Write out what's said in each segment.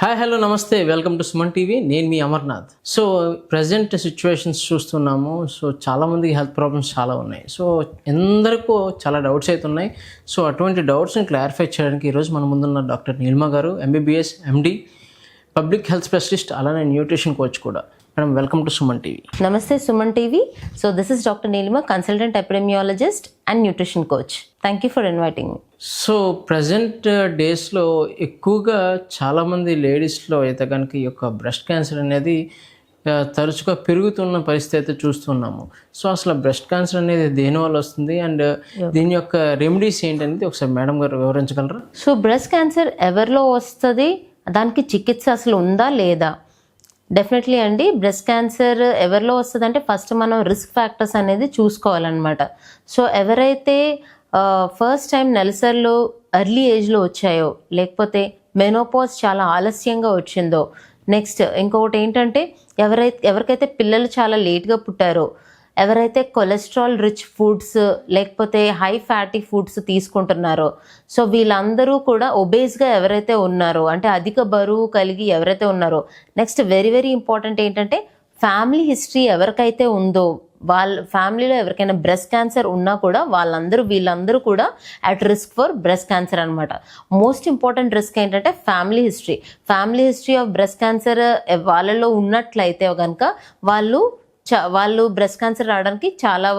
Hi hello నమస్తే, welcome to Suman TV. నేను మీ Amarnath. So present situations చూస్తున్నాము. సో చాలామందికి హెల్త్ ప్రాబ్లమ్స్ చాలా ఉన్నాయి. సో ఎందరికో చాలా డౌట్స్ అయితే ఉన్నాయి. సో అటువంటి డౌట్స్ని క్లారిఫై చేయడానికి ఈరోజు మన ముందున్న డాక్టర్ నీలిమ గారు, ఎంబీబీఎస్, ఎండి, పబ్లిక్ హెల్త్ స్పెషలిస్ట్, అలానే న్యూట్రిషన్ కోచ్ కూడా. Madam, welcome to Suman TV. Namaste, Suman TV. So this is Dr. Neelima, consultant epidemiologist and nutrition coach. Thank you for inviting me. So present డేస్లో ఎక్కువగా చాలామంది లేడీస్లో అయితే కనుక ఈ యొక్క బ్రెస్ట్ క్యాన్సర్ అనేది తరచుగా పెరుగుతున్న పరిస్థితి అయితే చూస్తున్నాము. సో అసలు బ్రెస్ట్ క్యాన్సర్ అనేది దేనివల్ల వస్తుంది అండ్ దీని యొక్క రెమెడీస్ ఏంటనేది ఒకసారి మేడం గారు వివరించగలరా? సో బ్రెస్ట్ క్యాన్సర్ ఎవరిలో వస్తుంది, దానికి చికిత్స అసలు ఉందా లేదా? డెఫినెట్లీ అండి. బ్రెస్ట్ క్యాన్సర్ ఎవరిలో వస్తుంది అంటే ఫస్ట్ మనం రిస్క్ ఫ్యాక్టర్స్ అనేది చూసుకోవాలన్నమాట. సో ఎవరైతే ఫస్ట్ టైం నెలసరిలో ఎర్లీ ఏజ్లో వచ్చాయో, లేకపోతే మెనోపాజ్ చాలా ఆలస్యంగా వచ్చిందో, నెక్స్ట్ ఇంకొకటి ఏంటంటే ఎవరికైతే పిల్లలు చాలా లేట్గా పుట్టారో, ఎవరైతే కొలెస్ట్రాల్ రిచ్ ఫుడ్స్ లేకపోతే హై ఫ్యాటీ ఫుడ్స్ తీసుకుంటున్నారో, సో వీళ్ళందరూ కూడా ఒబేస్గా ఎవరైతే ఉన్నారో, అంటే అధిక బరువు కలిగి ఎవరైతే ఉన్నారో, నెక్స్ట్ వెరీ వెరీ ఇంపార్టెంట్ ఏంటంటే ఫ్యామిలీ హిస్టరీ ఎవరికైతే ఉందో, వాళ్ళ ఫ్యామిలీలో ఎవరికైనా బ్రెస్ట్ క్యాన్సర్ ఉన్నా కూడా వీళ్ళందరూ కూడా at risk for breast cancer అనమాట. మోస్ట్ ఇంపార్టెంట్ రిస్క్ ఏంటంటే family history of breast cancer వాళ్ళలో ఉన్నట్లయితే కనుక వాళ్ళు బ్రెస్ట్ క్యాన్సర్ రావడానికి చాలా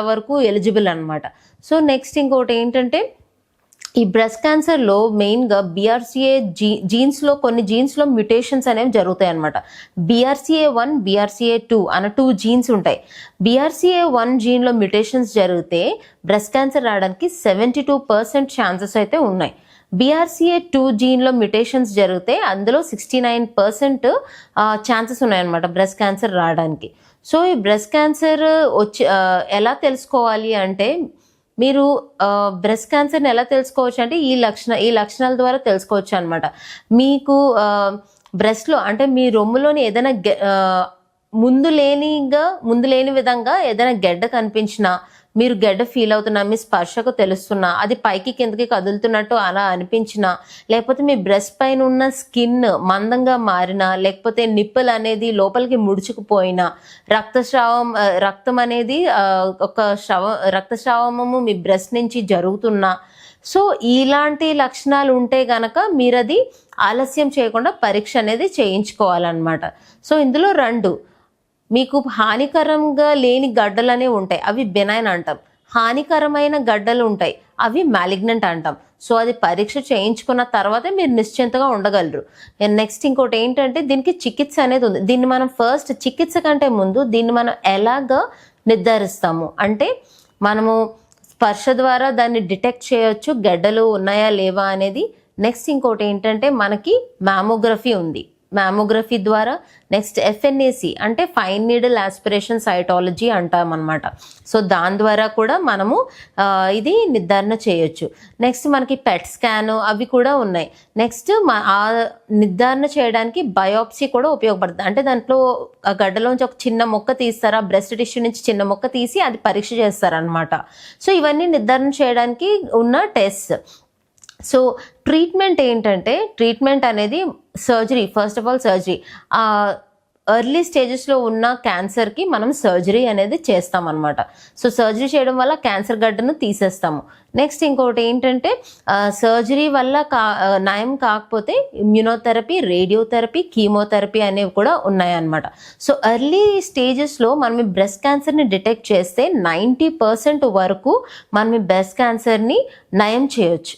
వరకు ఎలిజిబుల్ అనమాట. సో నెక్స్ట్ ఇంకోటి ఏంటంటే ఈ బ్రెస్ట్ క్యాన్సర్లో మెయిన్గా BRCA జీన్స్లో కొన్ని జీన్స్లో మ్యుటేషన్స్ అనేవి జరుగుతాయి అనమాట. BRCA1, BRCA2 అన్న 2 జీన్స్ ఉంటాయి. BRCA1 జీన్లో మ్యుటేషన్స్ జరిగితే బ్రెస్ట్ క్యాన్సర్ రావడానికి 72% ఛాన్సెస్ అయితే ఉన్నాయి. BRCA2 జీన్లో మ్యుటేషన్స్ జరిగితే అందులో 69% ఛాన్సెస్ ఉన్నాయన్నమాట బ్రెస్ట్ క్యాన్సర్ రావడానికి. సో ఈ బ్రెస్ట్ క్యాన్సర్ ఎలా తెలుసుకోవాలి అంటే, మీరు బ్రెస్ట్ క్యాన్సర్ని ఎలా తెలుసుకోవచ్చు అంటే ఈ లక్షణాల ద్వారా తెలుసుకోవచ్చు అనమాట. మీకు బ్రెస్ట్లో అంటే మీ రొమ్ములోని ఏదైనా ముందు లేని విధంగా ఏదైనా గెడ్డ కనిపించినా, మీరు గెడ్డ ఫీల్ అవుతున్నా, మీ స్పర్శకు తెలుస్తున్నా, అది పైకి కిందకి కదులుతున్నట్టు అలా అనిపించినా, లేకపోతే మీ బ్రెస్ట్ పైన ఉన్న స్కిన్ మందంగా మారినా, లేకపోతే నిప్పులు అనేది లోపలికి ముడుచుకుపోయినా, రక్తం అనేది రక్తస్రావము మీ బ్రెస్ట్ నుంచి జరుగుతున్నా, సో ఇలాంటి లక్షణాలు ఉంటే గనక మీరు అది ఆలస్యం చేయకుండా పరీక్ష అనేది చేయించుకోవాలన్నమాట. సో ఇందులో 2 మీకు హానికరంగా లేని గడ్డలు అనేవి ఉంటాయి, అవి బెనైన్ అంటాం. హానికరమైన గడ్డలు ఉంటాయి, అవి మ్యాలిగ్నెంట్ అంటాం. సో అది పరీక్ష చేయించుకున్న తర్వాతే మీరు నిశ్చింతగా ఉండగలరు. నెక్స్ట్ ఇంకోటి ఏంటంటే దీనికి చికిత్స అనేది ఉంది. దీన్ని మనం ఫస్ట్ చికిత్స కంటే ముందు దీన్ని మనం ఎలాగా నిర్ధారిస్తాము అంటే, మనము స్పర్శ ద్వారా దాన్ని డిటెక్ట్ చేయొచ్చు గడ్డలు ఉన్నాయా లేవా అనేది. నెక్స్ట్ ఇంకోటి ఏంటంటే మనకి మ్యామోగ్రఫీ ఉంది. మ్యామోగ్రఫీ ద్వారా నెక్స్ట్ FNAC అంటే ఫైన్ నీడిల్ ఆస్పిరేషన్ సైటాలజీ అంటాం అనమాట. సో దాని ద్వారా కూడా మనము ఇది నిర్ధారణ చేయొచ్చు. నెక్స్ట్ మనకి PET స్కాన్ అవి కూడా ఉన్నాయి. నెక్స్ట్ నిర్ధారణ చేయడానికి బయోప్సీ కూడా ఉపయోగపడుతుంది. అంటే దాంట్లో ఆ గడ్డలోంచి ఒక చిన్న మొక్క తీస్తారా, బ్రెస్ట్ టిష్యూ నుంచి చిన్న మొక్క తీసి అది పరీక్ష చేస్తారనమాట. సో ఇవన్నీ నిర్ధారణ చేయడానికి ఉన్న టెస్ట్. సో ట్రీట్మెంట్ ఏంటంటే, ట్రీట్మెంట్ అనేది surgery, first of all surgery. Early స్టేజెస్లో ఉన్న క్యాన్సర్కి మనం సర్జరీ అనేది చేస్తామన్నమాట. సో సర్జరీ చేయడం వల్ల క్యాన్సర్ గడ్డను తీసేస్తాము. నెక్స్ట్ ఇంకోటి ఏంటంటే, సర్జరీ వల్ల నయం కాకపోతే ఇమ్యూనోథెరపీ, రేడియోథెరపీ, కీమోథెరపీ అనేవి కూడా ఉన్నాయన్నమాట. సో ఎర్లీ స్టేజెస్లో మనం ఈ బ్రెస్ట్ క్యాన్సర్ని డిటెక్ట్ చేస్తే 90% వరకు మనం ఈ బ్రెస్ట్ క్యాన్సర్ని నయం చేయొచ్చు.